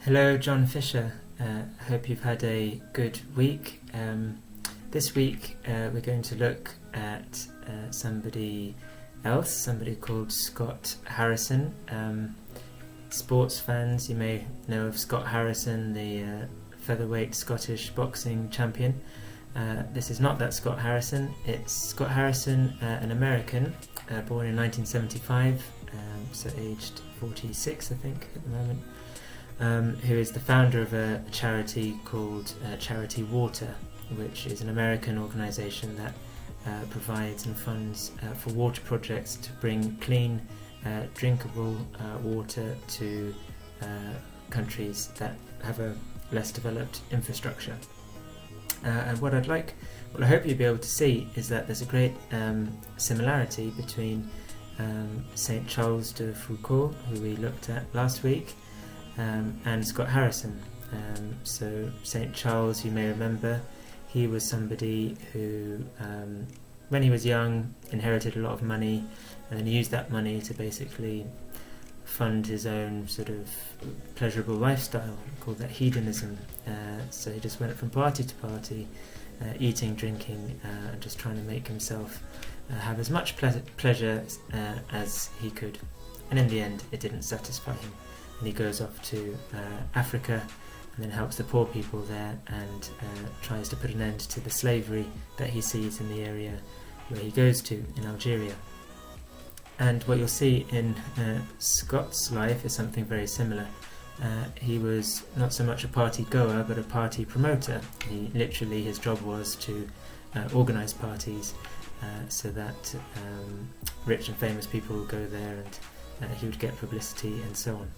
Hello, John Fisher. Hope you've had a good week. This week we're going to look at somebody else, somebody called Scott Harrison. Sports fans, you may know of Scott Harrison, the featherweight Scottish boxing champion. This is not that Scott Harrison. It's Scott Harrison, an American, born in 1975, so aged 46 I think at the moment. Who is the founder of a charity called Charity Water, which is an American organisation that provides and funds for water projects to bring clean, drinkable water to countries that have a less developed infrastructure. And what I hope you'll be able to see is that there's a great similarity between St. Charles de Foucauld, who we looked at last week, and Scott Harrison. So St. Charles, you may remember, he was somebody who, when he was young, inherited a lot of money and then used that money to basically fund his own sort of pleasurable lifestyle. We call that hedonism. So he just went from party to party, eating, drinking, and just trying to make himself have as much pleasure as he could. And in the end, it didn't satisfy him. And he goes off to Africa and then helps the poor people there and tries to put an end to the slavery that he sees in the area where he goes to in Algeria. And what you'll see in Scott's life is something very similar. He was not so much a party goer but a party promoter. His job was to organise parties so that rich and famous people would go there and he would get publicity and so on.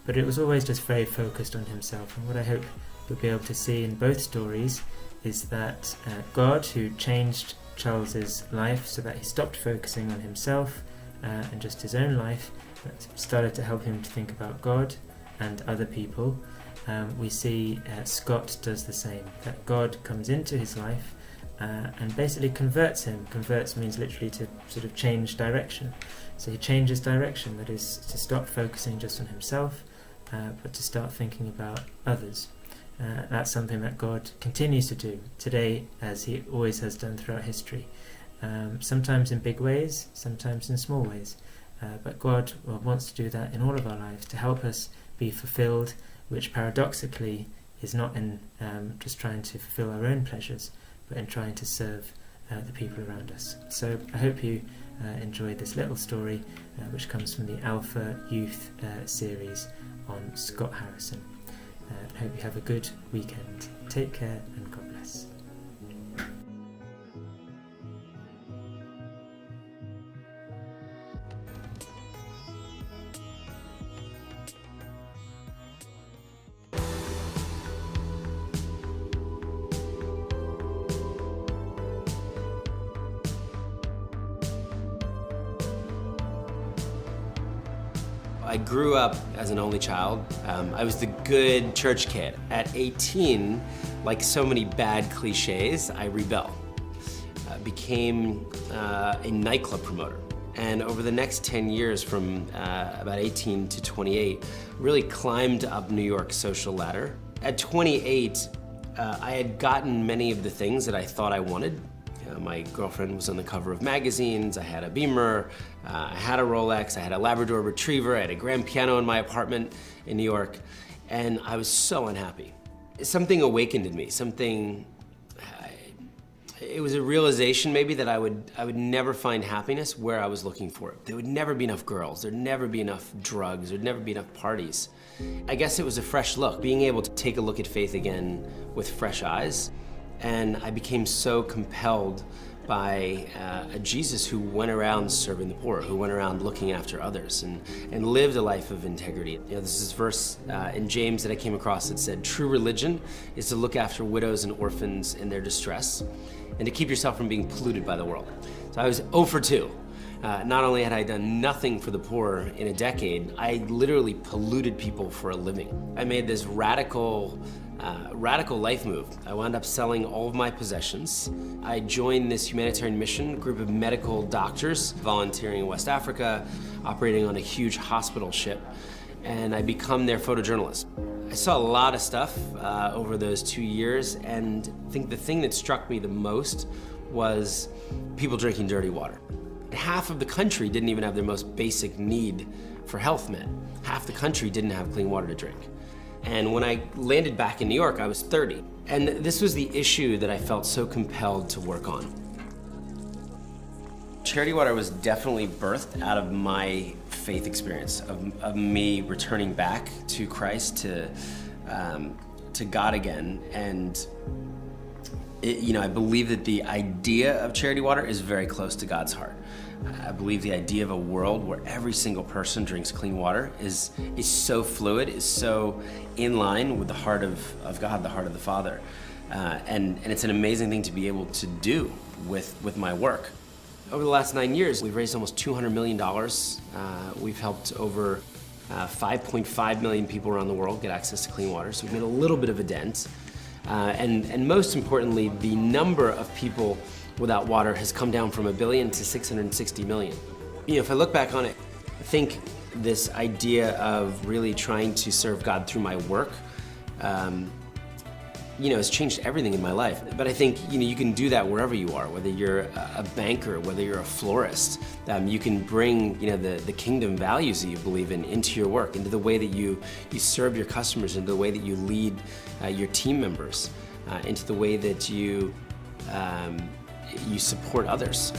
But it was always just very focused on himself. And what I hope you'll be able to see in both stories is that God, who changed Charles's life so that he stopped focusing on himself and just his own life, but started to help him to think about God and other people, we see Scott does the same, that God comes into his life and basically converts him. Converts means literally to sort of change direction. So he changes direction, that is to stop focusing just on himself, but to start thinking about others. That's something that God continues to do today, as he always has done throughout history. Sometimes in big ways, sometimes in small ways. But God wants to do that in all of our lives, to help us be fulfilled, which paradoxically is not in just trying to fulfill our own pleasures, but in trying to serve the people around us. So I hope you enjoyed this little story which comes from the Alpha Youth series on Scott Harrison. I hope you have a good weekend. Take care and God bless. I grew up as an only child. I was the good church kid. At 18, like so many bad cliches, I rebelled. Became a nightclub promoter. And over the next 10 years, from about 18 to 28, really climbed up New York's social ladder. At 28, I had gotten many of the things that I thought I wanted. My girlfriend was on the cover of magazines, I had a Beamer, I had a Rolex, I had a Labrador Retriever, I had a grand piano in my apartment in New York, and I was so unhappy. Something awakened in me, it was a realization maybe that I would never find happiness where I was looking for it. There would never be enough girls, there'd never be enough drugs, there'd never be enough parties. I guess it was a fresh look, being able to take a look at faith again with fresh eyes. And I became so compelled by a Jesus who went around serving the poor, who went around looking after others and lived a life of integrity. You know, there's this verse in James that I came across that said, true religion is to look after widows and orphans in their distress and to keep yourself from being polluted by the world. So I was 0 for 2. Not only had I done nothing for the poor in a decade, I literally polluted people for a living. I made this radical life move. I wound up selling all of my possessions. I joined this humanitarian mission, a group of medical doctors volunteering in West Africa, operating on a huge hospital ship. and I become their photojournalist. I saw a lot of stuff over those 2 years, and I think the thing that struck me the most was people drinking dirty water. Half of the country didn't even have their most basic need for health met. Half the country didn't have clean water to drink. And when I landed back in New York, I was 30. And this was the issue that I felt so compelled to work on. Charity Water was definitely birthed out of my faith experience, of me returning back to Christ, to God again. And I believe that the idea of Charity Water is very close to God's heart. I believe the idea of a world where every single person drinks clean water is so fluid, is so in line with the heart of God, the heart of the Father. And it's an amazing thing to be able to do with my work. Over the last 9 years, we've raised almost $200 million. We've helped over 5.5 million people around the world get access to clean water, so we've made a little bit of a dent. And most importantly, the number of people without water has come down from 1 billion to 660 million. If I look back on it, I think this idea of really trying to serve God through my work, has changed everything in my life. But I think, you can do that wherever you are, whether you're a banker, whether you're a florist. You can bring, the kingdom values that you believe in into your work, into the way that you serve your customers, into the way that you lead your team members, into the way that you support others.